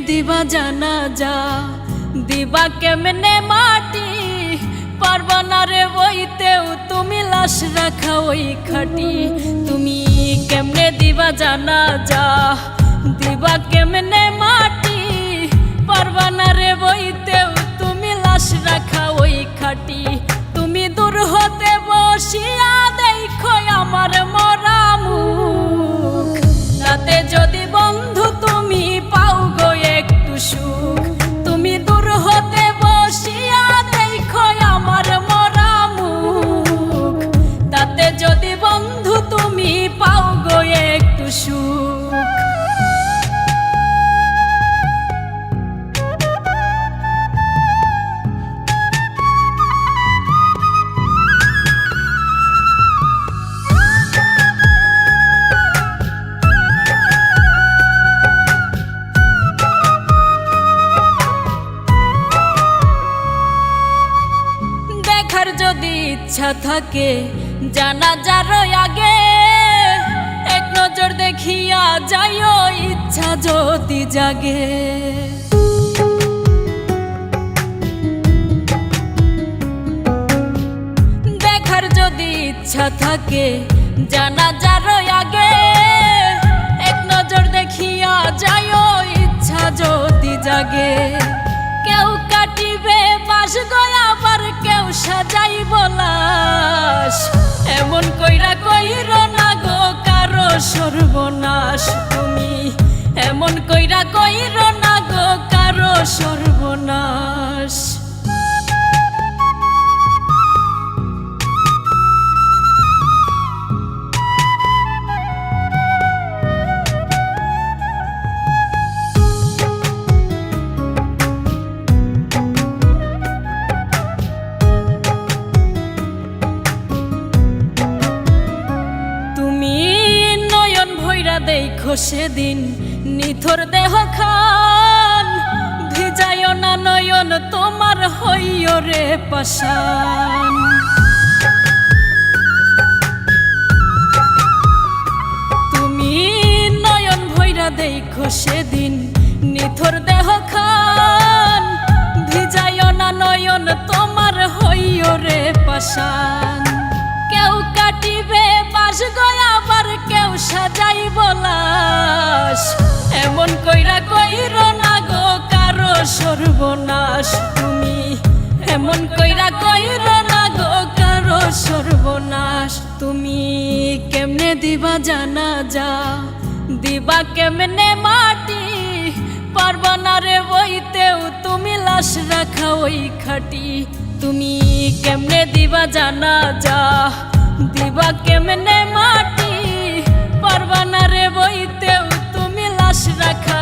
দিবা জানাজা দিবা কেমনে মাটি পারবা না রে বইতেও তুমি লাশ রাখা ওই খাটি তুমি কেমনে দিবা জানাজা দিবা কেমনে মাটি পারবা না রে বইতেও তুমি লাশ রাখা ওই খাটি তুমি দূর হতে বসিয়া দেখো আমার মরা মুখ তাতে যদি বন্ধু তুমি পাও গো একটু সুখ তুমি দূর হতে বসিয়া দেখো আমার মরা মুখ তাতে যদি বন্ধু তুমি পাও গো একটু সুখ যদি ইচ্ছা থাকে জানাজার আগে এক নজর দেখিয়া যাইও ইচ্ছা যদি জাগে দেখার যদি ইচ্ছা থাকে জানাজার আগে এক নজর দেখিয়া যাইও ইচ্ছা যদি জাগে কেউ কাটিবে বাস গয়া আবার কেউ সাজাইব লাশ এমন কইরা কইর না গো কারো সর্বনাশ তুমি এমন কইরা কইর না গো কারো সর্বনাশ দেখো সেদিন নিথর দেহ খান ভিজায় না নয়ন তোমার হইও রে পাশান তুমি নয়ন ভৈরা দেখো সেদিন নিথর দেহ খান ভিজায় না নয়ন তোমার হইও রে পাশান কেউ কাটিবে বাস গয়া আবার কেউ সাজাইব লাশ এমন কইরা কইর না গো কারো সর্বনাশ তুমি এমন কইরা কইর না গো কারো সর্বনাশ তুমি কেমনে দিবা জানাজা দিবা কেমনে মাটি পারবা না রে বইতেও তুমি লাশ রাখা ওই খাটি তুমি কেমনে দিবা জানাজা দিবা কেমনে মাটি পারবা না রে বইতেও তুমি লাশ রাখা